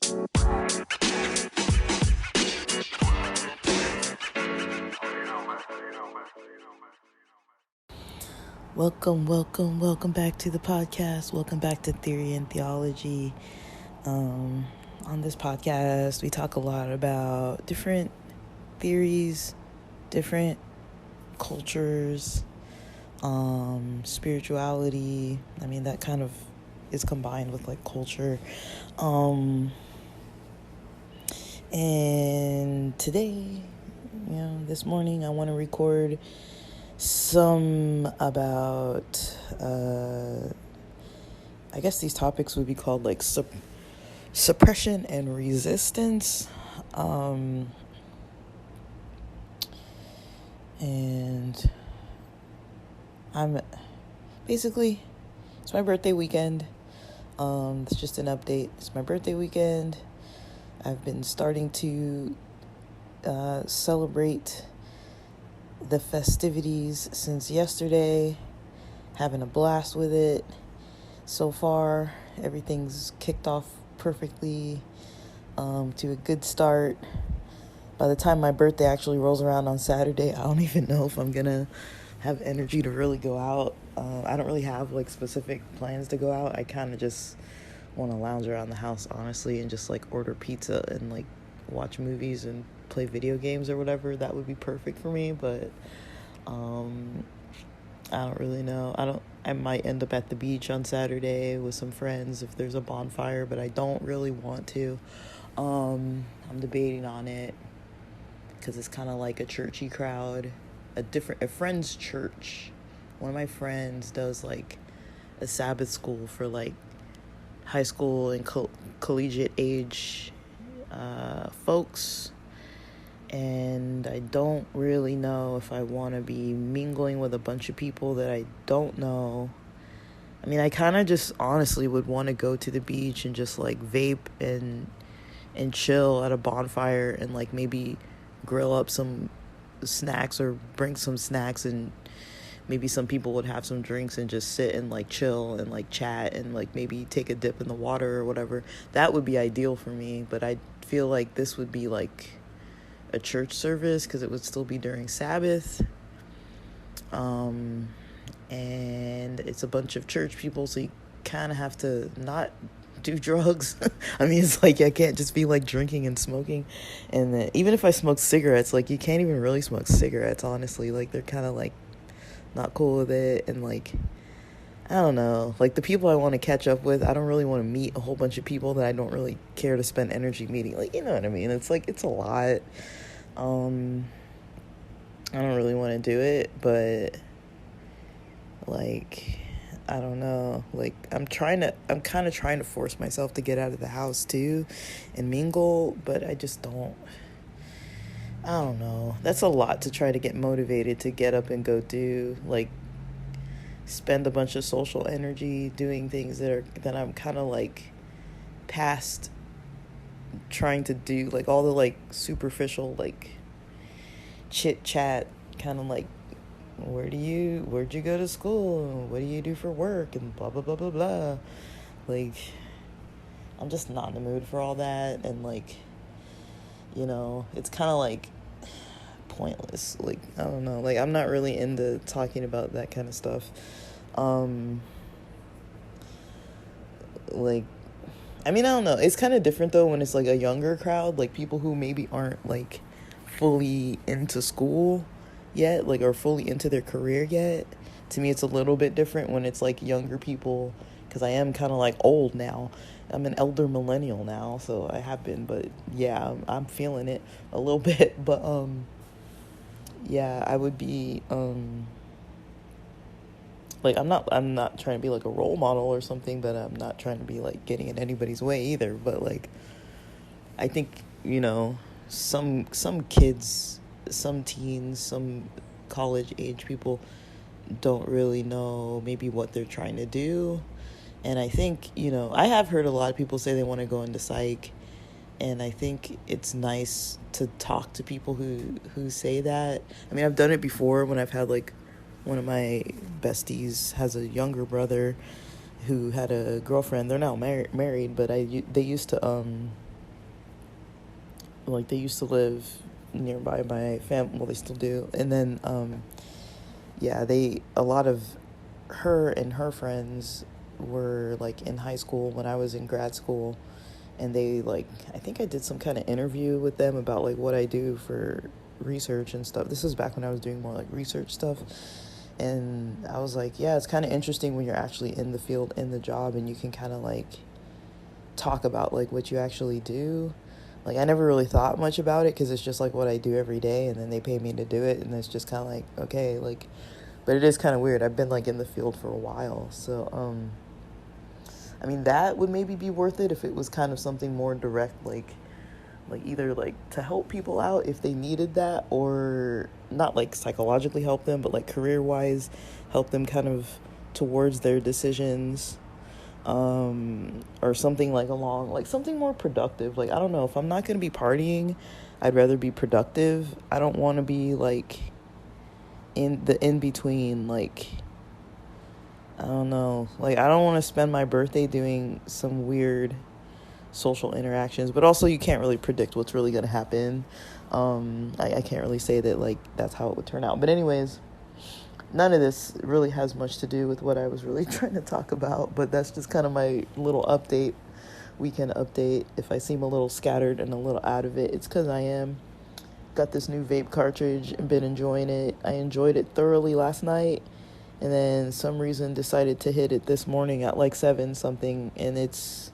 Welcome back to the podcast. Welcome back to Theory and Theology. On this podcast, we talk a lot about different theories, different cultures, spirituality. I mean, that kind of is combined with like culture. And today, this morning, I want to record some about I guess these topics would be called like suppression and resistance, and I'm basically, it's my birthday weekend. It's just an update. It's my birthday weekend. I've been starting to celebrate the festivities since yesterday, having a blast with it. So far, everything's kicked off perfectly, to a good start. By the time my birthday actually rolls around on Saturday, I don't even know if I'm gonna have energy to really go out. I don't really have like specific plans to go out. I kind of just want to lounge around the house, honestly, and just like order pizza and like watch movies and play video games or whatever. That would be perfect for me, but I don't really know. I might end up at the beach on Saturday with some friends if there's a bonfire, but I don't really want to. I'm debating on it because it's kind of like a churchy crowd, a friend's church. One of my friends does like a Sabbath school for like high school and collegiate age folks, and I don't really know if I want to be mingling with a bunch of people that I don't know. I mean, I kind of just honestly would want to go to the beach and just like vape and chill at a bonfire and like maybe grill up some snacks or bring some snacks, and maybe some people would have some drinks and just sit and like chill and like chat and like maybe take a dip in the water or whatever. That would be ideal for me, but I feel like this would be like a church service because it would still be during Sabbath. And it's a bunch of church people, so you kind of have to not do drugs. I mean, it's like I can't just be like drinking and smoking. And then, even if I smoke cigarettes, like you can't even really smoke cigarettes, honestly. Like they're kind of like not cool with it, and like I don't know, like the people I want to catch up with, I don't really want to meet a whole bunch of people that I don't really care to spend energy meeting. Like, you know what I mean? It's like it's a lot. I don't really want to do it, but like I don't know, like I'm kind of trying to force myself to get out of the house too and mingle, but I don't know. That's a lot to try to get motivated to get up and go do, like spend a bunch of social energy doing things that I'm kind of like past trying to do, like all the like superficial like chit chat, kind of like where'd you go to school, what do you do for work, and blah blah blah blah blah. Like I'm just not in the mood for all that, and like it's kind of like pointless. Like I don't know, like I'm not really into talking about that kind of stuff. Like I mean, I don't know, it's kind of different though when it's like a younger crowd, like people who maybe aren't like fully into school yet, like or fully into their career yet. To me it's a little bit different when it's like younger people, because I am kind of like old now. I'm an elder millennial now, so I have been, but yeah, I'm feeling it a little bit. But yeah, I would be like I'm not trying to be like a role model or something, but I'm not trying to be like getting in anybody's way either. But like I think some kids, some teens, some college age people don't really know maybe what they're trying to do. And I think, I have heard a lot of people say they want to go into psych, and I think it's nice to talk to people who say that. I mean, I've done it before when I've had like one of my besties has a younger brother who had a girlfriend. They're now married, but they used to like they used to live nearby my family. Well, they still do. And then yeah, a lot of her and her friends were like in high school when I was in grad school, and they like, I think I did some kind of interview with them about like what I do for research and stuff. This was back when I was doing more like research stuff. And I was like, yeah, it's kind of interesting when you're actually in the field, in the job, and you can kind of like talk about like what you actually do. Like I never really thought much about it because it's just like what I do every day, and then they pay me to do it, and it's just kind of like, okay, like, but it is kind of weird. I've been like in the field for a while, so I mean, that would maybe be worth it if it was kind of something more direct, like either like to help people out if they needed that, or not like psychologically help them, but like career wise help them kind of towards their decisions, or something like along like something more productive. Like I don't know, if I'm not going to be partying, I'd rather be productive. I don't want to be like in the in between, like I don't know, like I don't want to spend my birthday doing some weird social interactions, but also you can't really predict what's really going to happen. I can't really say that like that's how it would turn out. But anyways, none of this really has much to do with what I was really trying to talk about, but that's just kind of my little update, weekend update. If I seem a little scattered and a little out of it, it's because I am. Got this new vape cartridge and been enjoying it. I enjoyed it thoroughly last night, and then some reason decided to hit it this morning at like 7 something, and it's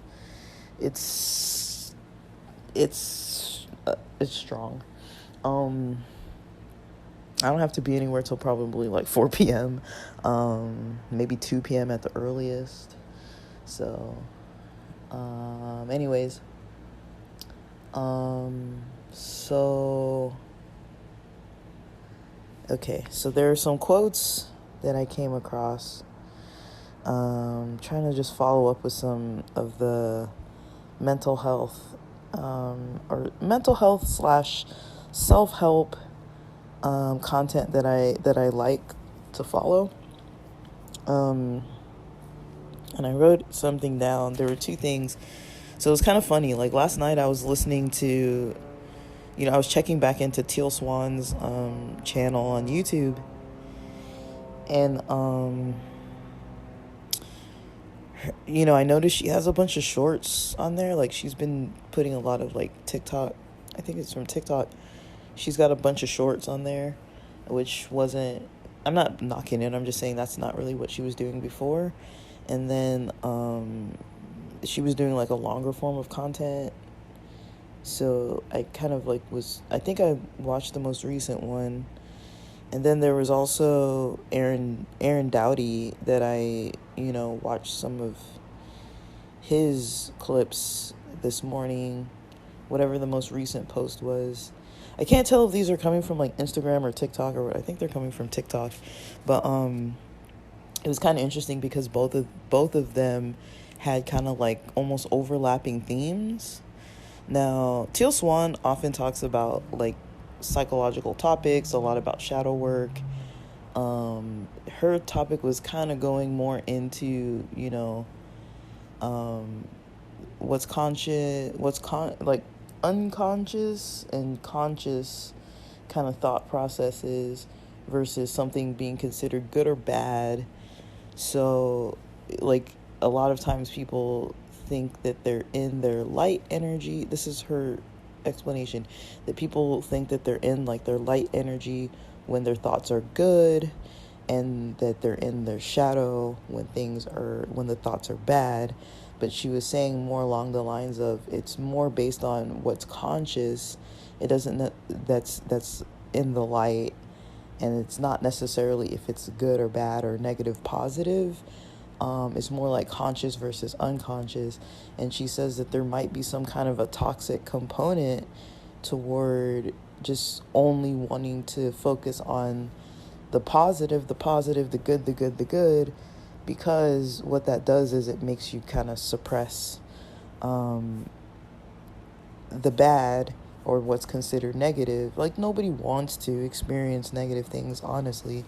strong. I don't have to be anywhere till probably like 4 p.m. Maybe 2 p.m. at the earliest. So anyways, so okay, so there are some quotes that I came across. Trying to just follow up with some of the mental health or mental health / self-help content that I like to follow. And I wrote something down. There were 2 things. So it was kind of funny. Like last night I was listening to, I was checking back into Teal Swan's channel on YouTube, and I noticed she has a bunch of shorts on there. Like she's been putting a lot of like TikTok, I think it's from TikTok. She's got a bunch of shorts on there, which wasn't, I'm not knocking it, I'm just saying that's not really what she was doing before. And then she was doing like a longer form of content. So I kind of like I think I watched the most recent one. And then there was also Aaron Dowdy that I, watched some of his clips this morning, whatever the most recent post was. I can't tell if these are coming from like Instagram or TikTok, or what. I think they're coming from TikTok. But it was kind of interesting because both of them had kind of like almost overlapping themes. Now, Teal Swan often talks about like psychological topics, a lot about shadow work. Her topic was kind of going more into, what's like unconscious and conscious kind of thought processes versus something being considered good or bad. So, like, a lot of times people think that they're in their light energy. This is her explanation, that people think that they're in like their light energy when their thoughts are good, and that they're in their shadow when the thoughts are bad. But she was saying more along the lines of it's more based on what's conscious. It doesn't, that's in the light, and it's not necessarily if it's good or bad or negative, positive. It's more like conscious versus unconscious. And she says that there might be some kind of a toxic component toward just only wanting to focus on the positive, the good, the good, because what that does is it makes you kind of suppress the bad, or what's considered negative. Like nobody wants to experience negative things, honestly.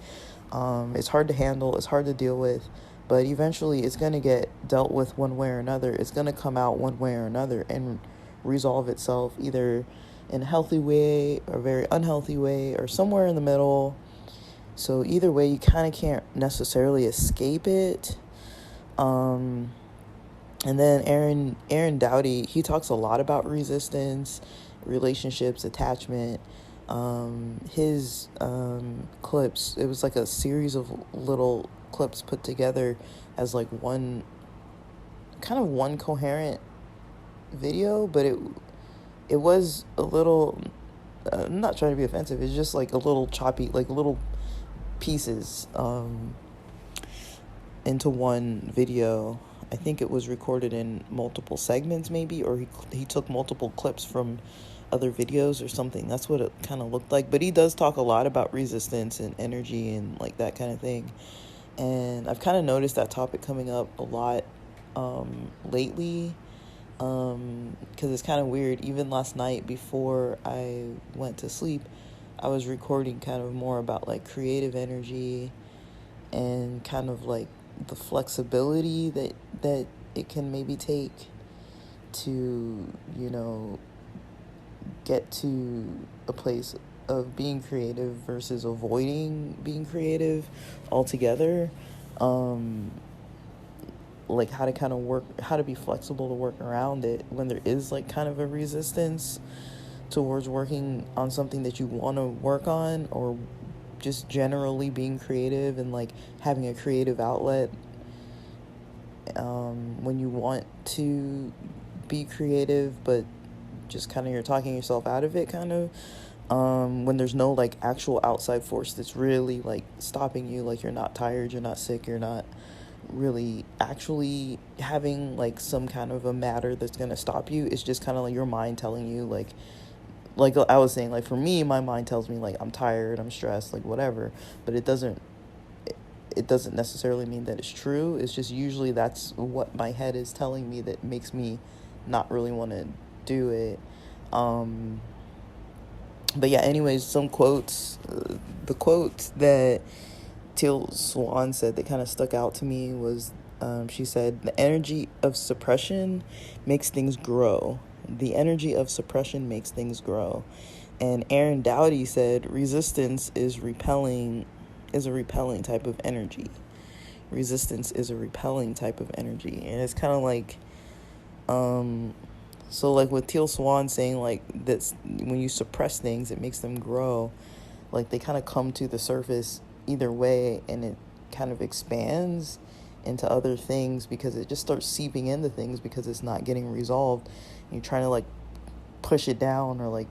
It's hard to handle, it's hard to deal with. But eventually it's going to get dealt with one way or another. It's going to come out one way or another and resolve itself, either in a healthy way or a very unhealthy way or somewhere in the middle. So either way, you kind of can't necessarily escape it. And then Aaron Doughty, he talks a lot about resistance, relationships, attachment. His clips, it was like a series of little clips put together as like one coherent video, but it was a little, I'm not trying to be offensive, it's just like a little choppy, like little pieces into one video. I think it was recorded in multiple segments maybe, or he took multiple clips from other videos or something. That's what it kind of looked like. But he does talk a lot about resistance and energy and like that kind of thing. And I've kind of noticed that topic coming up a lot lately, because it's kind of weird. Even last night before I went to sleep, I was recording kind of more about like creative energy and kind of like the flexibility that it can maybe take to, get to a place of being creative versus avoiding being creative altogether. Like how to kind of how to be flexible to work around it when there is like kind of a resistance towards working on something that you want to work on, or just generally being creative and like having a creative outlet when you want to be creative, but just kind of you're talking yourself out of it, kind of when there's no like actual outside force that's really like stopping you, like you're not tired, you're not sick, you're not really actually having like some kind of a matter that's going to stop you. It's just kind of like your mind telling you like I was saying, like for me, my mind tells me like I'm tired, I'm stressed, like whatever, but it doesn't necessarily mean that it's true. It's just usually that's what my head is telling me that makes me not really want to do it. But yeah, anyways, some quotes. The quote that Teal Swan said that kind of stuck out to me was, she said, "The energy of suppression makes things grow. The energy of suppression makes things grow." And Aaron Doughty said, "Resistance is a repelling type of energy. Resistance is a repelling type of energy." And it's kind of like, so like with Teal Swan saying like that's when you suppress things, it makes them grow. Like they kind of come to the surface either way, and it kind of expands into other things because it just starts seeping into things because it's not getting resolved. And you're trying to like push it down or like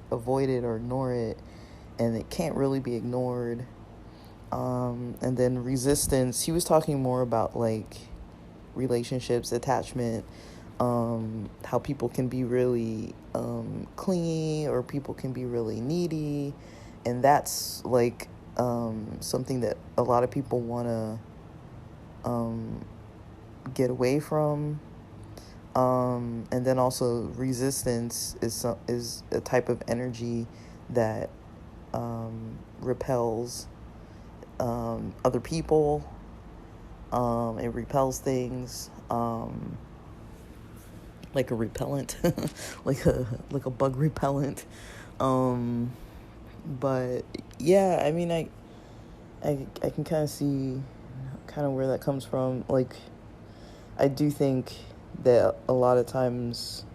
avoid it or ignore it, and it can't really be ignored. And then resistance, he was talking more about like relationships, attachment, how people can be really clingy, or people can be really needy, and that's like something that a lot of people want to get away from. And then also resistance is a type of energy that repels other people. It repels things, like a repellent, like a bug repellent. But yeah, I mean, I can kind of see kind of where that comes from. Like, I do think that a lot of times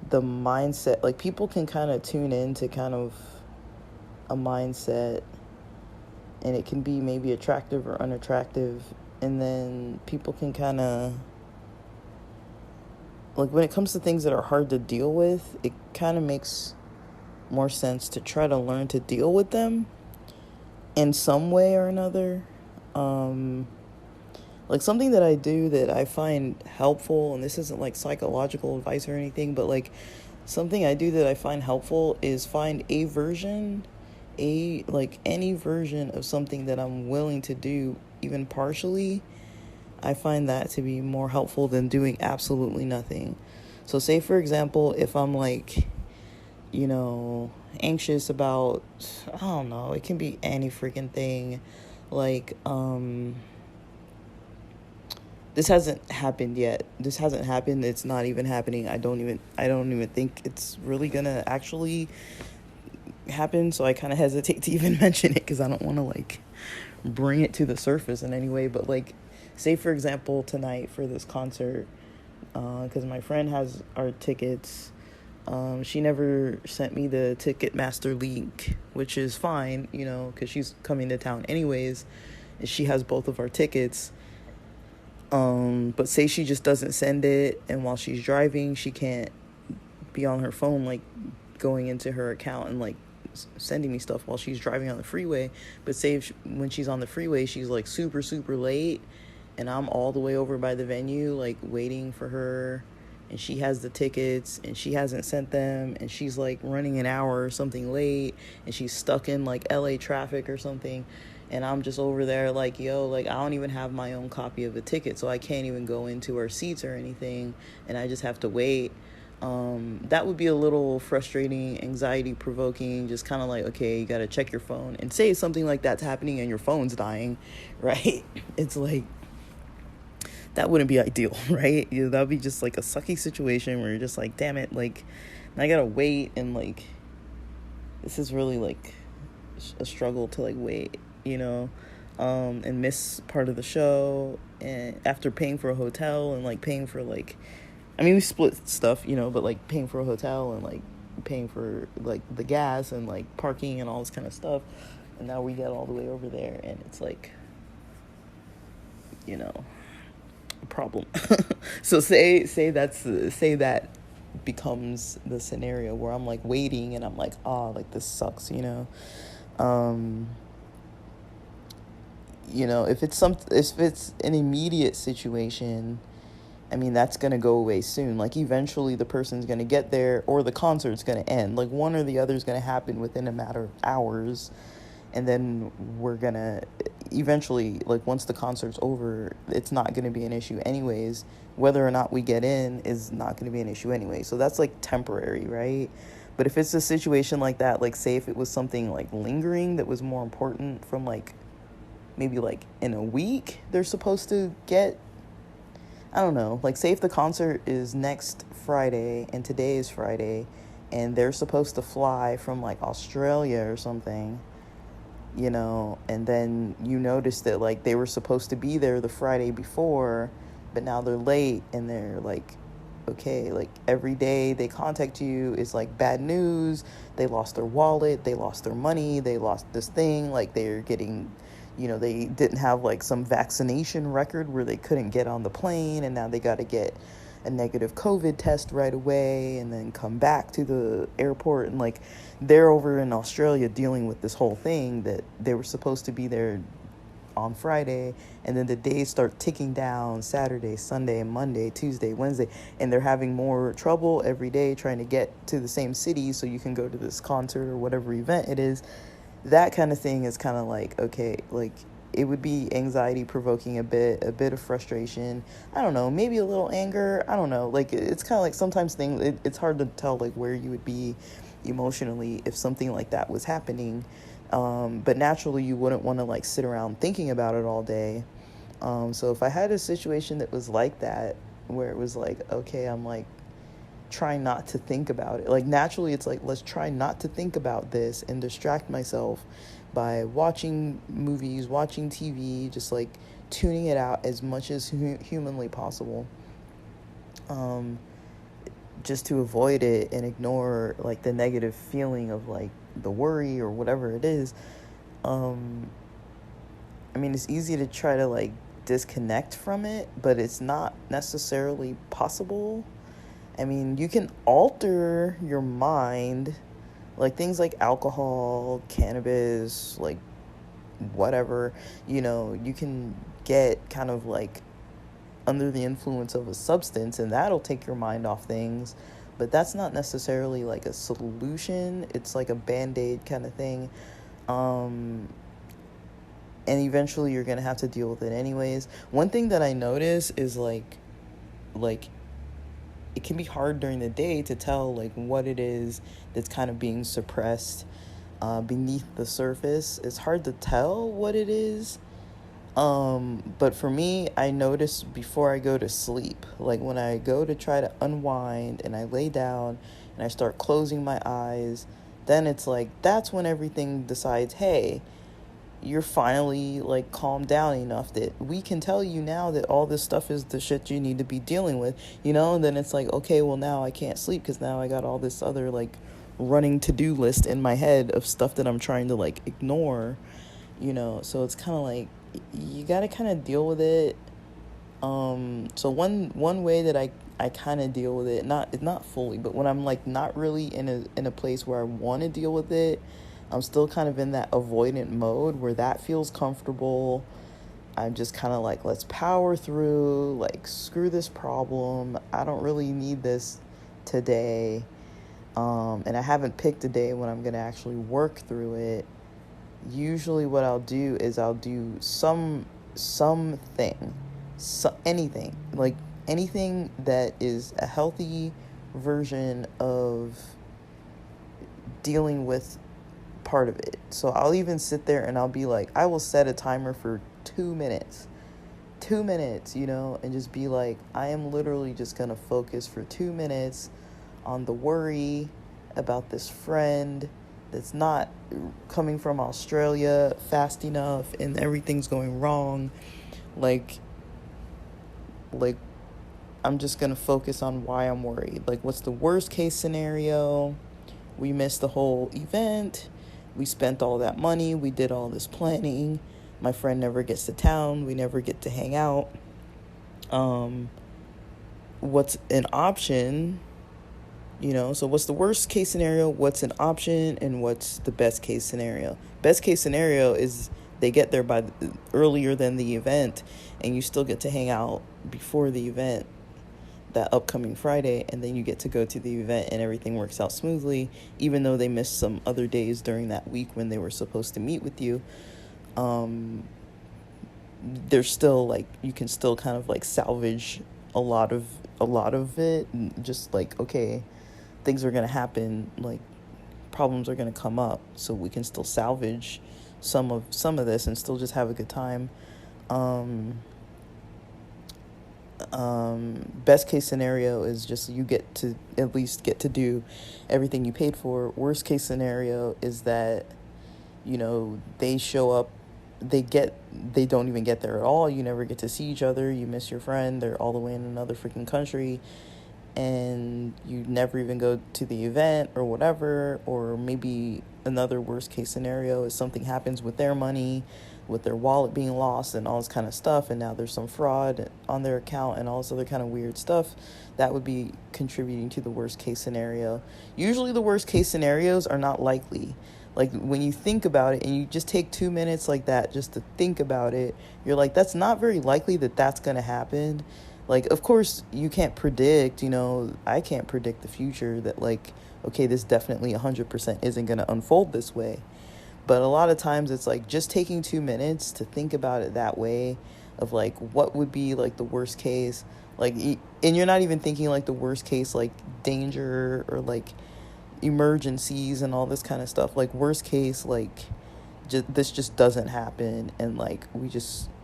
the mindset, like people can kind of tune into kind of a mindset, and it can be maybe attractive or unattractive, and then people can kind of, like when it comes to things that are hard to deal with, it kind of makes more sense to try to learn to deal with them in some way or another. Like something that I do that I find helpful, and this isn't like psychological advice or anything, but like something I do that I find helpful is find any version of something that I'm willing to do, even partially. I find that to be more helpful than doing absolutely nothing. So say, for example, if I'm like, anxious about, I don't know, it can be any freaking thing. Like, This hasn't happened yet. This hasn't happened. It's not even happening. I don't even think it's really gonna actually happen. So I kind of hesitate to even mention it because I don't want to like bring it to the surface in any way. But like, say for example, tonight for this concert, because my friend has our tickets. She never sent me the Ticketmaster link, which is fine, you know, because she's coming to town anyways. And she has both of our tickets. But say she just doesn't send it, and while she's driving, she can't be on her phone, like going into her account and like sending me stuff while she's driving on the freeway. But say when she's on the freeway, she's like super, super late, and I'm all the way over by the venue, like waiting for her, and she has the tickets and she hasn't sent them, and she's like running an hour or something late, and she's stuck in like LA traffic or something. And I'm just over there like, yo, like I don't even have my own copy of the ticket, so I can't even go into our seats or anything, and I just have to wait. That would be a little frustrating, anxiety provoking, just kind of like, okay, you got to check your phone, and say something like that's happening and your phone's dying, right? It's like, that wouldn't be ideal, right? That would be just like a sucky situation where you're just like, damn it, like I gotta wait, and like this is really like a struggle to like wait, you know, and miss part of the show, and after paying for a hotel and like paying for like, I mean, we split stuff, you know, but like paying for a hotel and like paying for like the gas and like parking and all this kind of stuff, and now we get all the way over there, and it's like, you know, a problem. So say that becomes the scenario where I'm like waiting and I'm like, oh, like this sucks, you know. You know, if it's an immediate situation, I mean, that's going to go away soon. Like, eventually the person's going to get there, or the concert's going to end. Like, one or the other is going to happen within a matter of hours. And then we're going to eventually, like, once the concert's over, it's not going to be an issue anyways. Whether or not we get in is not going to be an issue anyway. So that's, like, temporary, right? But if it's a situation like that, like, say if it was something, like, lingering that was more important from, like, maybe, like, in a week, they're supposed to get, I don't know, like, say if the concert is next Friday and today is Friday, and they're supposed to fly from, like, Australia or something, you know, and then you notice that, like, they were supposed to be there the Friday before, but now they're late, and they're, like, okay, like, every day they contact you is, like, bad news. They lost their wallet, they lost their money, they lost this thing, like, they're getting, you know, they didn't have, like, some vaccination record where they couldn't get on the plane, and now they got to get a negative COVID test right away and then come back to the airport, and, like, they're over in Australia dealing with this whole thing that they were supposed to be there on Friday, and then the days start ticking down: Saturday, Sunday, Monday, Tuesday, Wednesday, and they're having more trouble every day trying to get to the same city so you can go to this concert or whatever event it is. That kind of thing is kind of like, okay, like, it would be anxiety provoking, a bit of frustration, I don't know, maybe a little anger, I don't know, like, it's kind of like sometimes it's hard to tell, like, where you would be emotionally if something like that was happening. But naturally you wouldn't want to, like, sit around thinking about it all day. So if I had a situation that was like that, where it was like, okay, I'm like trying not to think about it, like, naturally it's like, let's try not to think about this and distract myself by watching movies, watching TV, just like tuning it out as much as humanly possible, just to avoid it and ignore, like, the negative feeling of, like, the worry or whatever it is. I mean, it's easy to try to, like, disconnect from it, but it's not necessarily possible. I mean, you can alter your mind, like, things like alcohol, cannabis, like, whatever, you know, you can get kind of, like, under the influence of a substance, and that'll take your mind off things, but that's not necessarily, like, a solution. It's like a Band-Aid kind of thing. And eventually you're gonna have to deal with it anyways. One thing that I notice is, like, it can be hard during the day to tell, like, what it is that's kind of being suppressed beneath the surface. It's hard to tell what it is. But for me, I notice before I go to sleep, like when I go to try to unwind and I lay down and I start closing my eyes, then it's like that's when everything decides, hey, you're finally like calmed down enough that we can tell you now that all this stuff is the shit you need to be dealing with, and then it's like, okay, well, now I can't sleep because now I got all this other like running to-do list in my head of stuff that I'm trying to like ignore, so it's kind of like you got to kind of deal with it. So one way that I kind of deal with it, not fully, but when I'm like not really in a place where I want to deal with it, I'm still kind of in that avoidant mode where that feels comfortable. I'm just kind of like, let's power through, like screw this problem. I don't really need this today. And I haven't picked a day when I'm going to actually work through it. Usually what I'll do is I'll do something, anything, like anything that is a healthy version of dealing with part of it. So I'll even sit there and I'll be like, I will set a timer for 2 minutes, and just be like, I am literally just going to focus for 2 minutes on the worry about this friend that's not coming from Australia fast enough and everything's going wrong. Like I'm just going to focus on why I'm worried. Like, what's the worst case scenario? We missed the whole event. We spent all that money. We did all this planning. My friend never gets to town. We never get to hang out. What's an option? So what's the worst case scenario? What's an option? And what's the best case scenario? Best case scenario is they get there earlier than the event, and you still get to hang out before the event that upcoming Friday, and then you get to go to the event and everything works out smoothly, even though they missed some other days during that week when they were supposed to meet with you. There's still like, you can still kind of like salvage a lot of it, and just like, okay, things are going to happen, like problems are going to come up, so we can still salvage some of this and still just have a good time. Best case scenario is just you get to at least get to do everything you paid for. Worst case scenario is that they show up, they don't even get there at all. You never get to see each other. You miss your friend. They're all the way in another freaking country, and you never even go to the event or whatever. Or maybe another worst case scenario is something happens with their money, with their wallet being lost and all this kind of stuff, and now there's some fraud on their account and all this other kind of weird stuff. That would be contributing to the worst case scenario. Usually the worst case scenarios are not likely. Like, when you think about it and you just take 2 minutes like that just to think about it, you're like, that's not very likely that that's going to happen. Like, of course, you can't predict, I can't predict the future that, like, okay, this definitely 100% isn't going to unfold this way. But a lot of times it's like just taking 2 minutes to think about it that way, of like, what would be like the worst case, like, and you're not even thinking like the worst case, like danger or like emergencies and all this kind of stuff. Like, worst case, like, this just doesn't happen, and like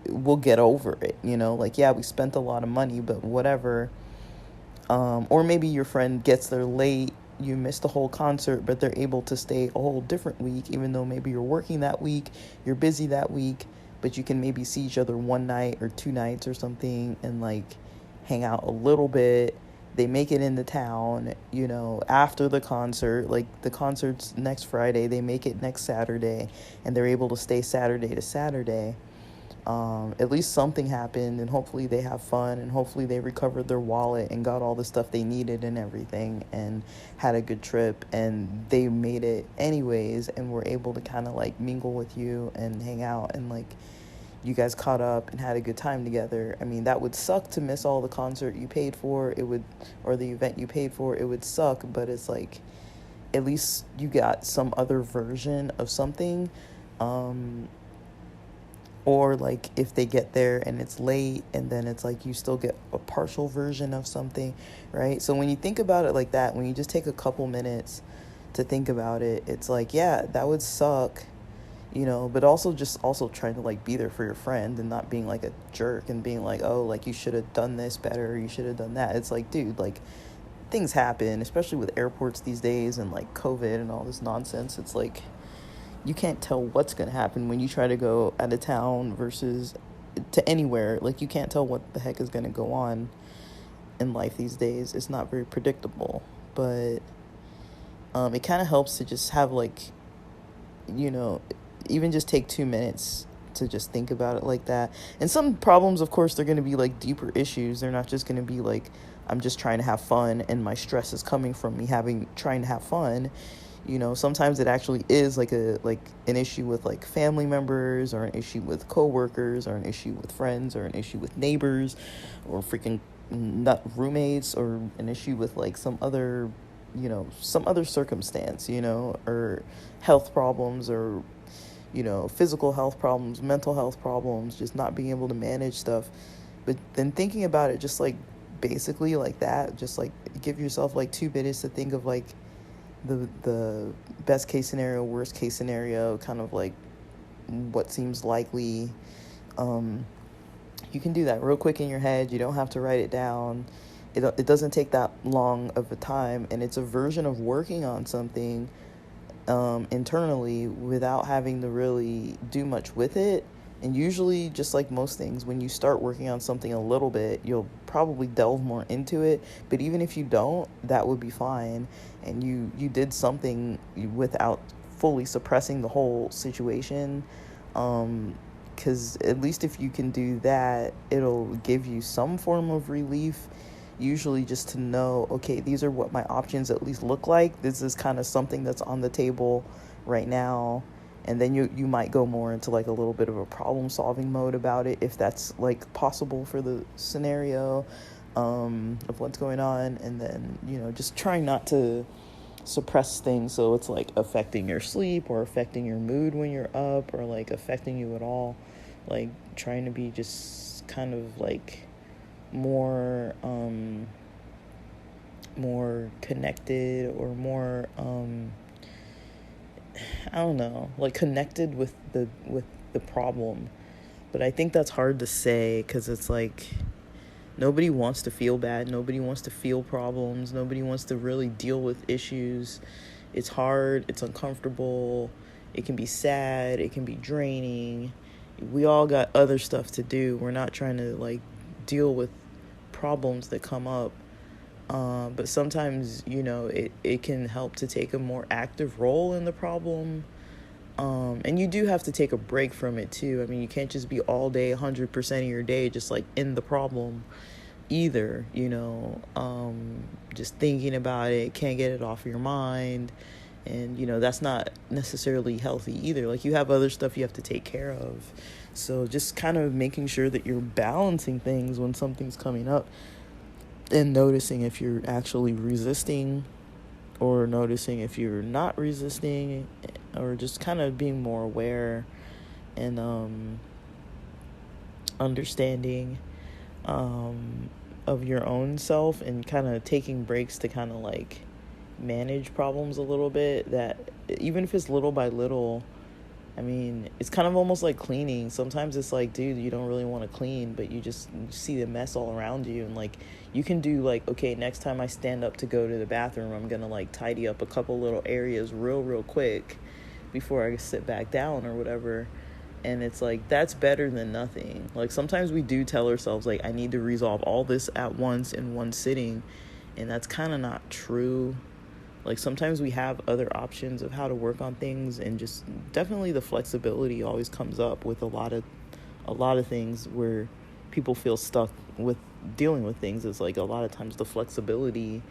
we'll get over it, like, yeah, we spent a lot of money, but whatever. Or maybe your friend gets there late, you missed the whole concert, but they're able to stay a whole different week, even though maybe you're working that week, you're busy that week, but you can maybe see each other one night or 2 nights or something and like hang out a little bit. They make it into town, after the concert. Like, the concert's next Friday, they make it next Saturday, and they're able to stay Saturday to Saturday. At least something happened, and hopefully they have fun, and hopefully they recovered their wallet and got all the stuff they needed and everything, and had a good trip, and they made it anyways, and were able to kind of like mingle with you and hang out, and like you guys caught up and had a good time together. I mean, that would suck to miss all the concert you paid for. Or the event you paid for. It would suck, but it's like, at least you got some other version of something. Or like, if they get there and it's late, and then it's like you still get a partial version of something, right? So when you think about it like that, when you just take a couple minutes to think about it, it's like, yeah, that would suck but also trying to like be there for your friend and not being like a jerk and being like, oh, like you should have done this better, you should have done that. It's like, dude, like things happen, especially with airports these days and like COVID and all this nonsense. It's like you can't tell what's going to happen when you try to go out of town versus to anywhere. Like you can't tell what the heck is going to go on in life these days. It's not very predictable, but it kind of helps to just have like, even just take 2 minutes to just think about it like that. And some problems, of course, they're going to be like deeper issues. They're not just going to be like, I'm just trying to have fun and my stress is coming from me trying to have fun. Sometimes it actually is like an issue with like family members, or an issue with coworkers, or an issue with friends, or an issue with neighbors, or freaking nut roommates, or an issue with like some other circumstance, or health problems, or physical health problems, mental health problems, just not being able to manage stuff. But then thinking about it just like basically like that, just like give yourself like 2 minutes to think of like the best case scenario, worst case scenario, kind of like what seems likely. You can do that real quick in your head. You don't have to write it down. It doesn't take that long of a time, and it's a version of working on something internally without having to really do much with it. And usually, just like most things, when you start working on something a little bit, you'll probably delve more into it. But even if you don't, that would be fine. And you did something without fully suppressing the whole situation. Because at least if you can do that, it'll give you some form of relief. Usually just to know, okay, these are what my options at least look like. This is kind of something that's on the table right now. And then you might go more into like a little bit of a problem solving mode about it, if that's like possible for the scenario of what's going on. And then, just trying not to suppress things so it's like affecting your sleep or affecting your mood when you're up, or like affecting you at all. Like trying to be just kind of like more connected, or more I don't know, like connected with the problem. But I think that's hard to say, because it's like nobody wants to feel bad, nobody wants to feel problems, nobody wants to really deal with issues. It's hard, it's uncomfortable, it can be sad, it can be draining. We all got other stuff to do. We're not trying to like deal with problems that come up. But sometimes, it can help to take a more active role in the problem. And you do have to take a break from it too. I mean, you can't just be all day, 100% of your day, just like in the problem either, just thinking about it, can't get it off your mind. And, that's not necessarily healthy either. Like you have other stuff you have to take care of. So just kind of making sure that you're balancing things when something's coming up, and noticing if you're actually resisting, or noticing if you're not resisting, or just kind of being more aware and understanding of your own self, and kind of taking breaks to kind of like manage problems a little bit, that even if it's little by little. I mean, it's kind of almost like cleaning. Sometimes it's like, dude, you don't really want to clean, but you see the mess all around you. And like, you can do like, okay, next time I stand up to go to the bathroom, I'm going to like tidy up a couple little areas real quick before I sit back down or whatever. And it's like, that's better than nothing. Like sometimes we do tell ourselves like, I need to resolve all this at once in one sitting. And that's kind of not true. Like sometimes we have other options of how to work on things, and just definitely the flexibility always comes up with a lot of things where people feel stuck with dealing with things. It's like a lot of times the flexibility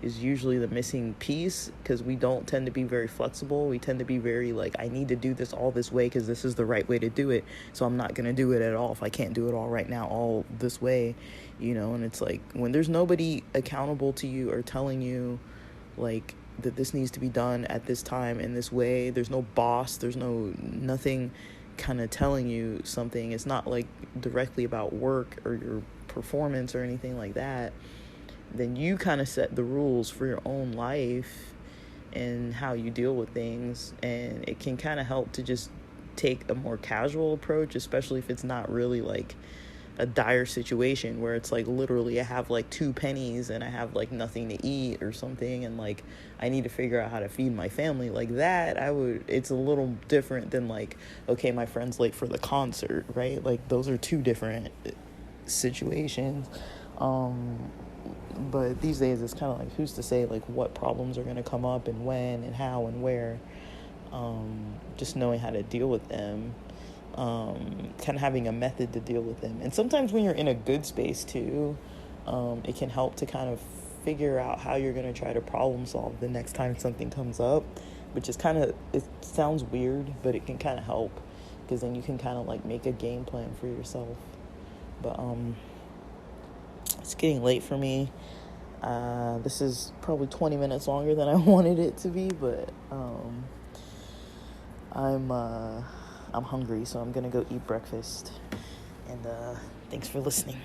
is usually the missing piece, because we don't tend to be very flexible. We tend to be very like, I need to do this all this way because this is the right way to do it, so I'm not going to do it at all if I can't do it all right now all this way, and it's like when there's nobody accountable to you or telling you like that this needs to be done at this time in this way. There's no boss, there's nothing kind of telling you something. It's not like directly about work or your performance or anything like that. Then you kind of set the rules for your own life and how you deal with things, and it can kind of help to just take a more casual approach, especially if it's not really like a dire situation where it's like literally I have like 2 pennies and I have like nothing to eat or something, and like I need to figure out how to feed my family. Like that, it's a little different than like, okay, my friend's late for the concert, right? Like those are 2 different situations. But these days it's kind of like, who's to say like what problems are going to come up and when and how and where. Just knowing how to deal with them, kind of having a method to deal with them. And sometimes when you're in a good space too, it can help to kind of figure out how you're going to try to problem solve the next time something comes up, which is kind of, it sounds weird, but it can kind of help, because then you can kind of like make a game plan for yourself. But it's getting late for me. This is probably 20 minutes longer than I wanted it to be, but I'm hungry, so I'm gonna go eat breakfast. And thanks for listening.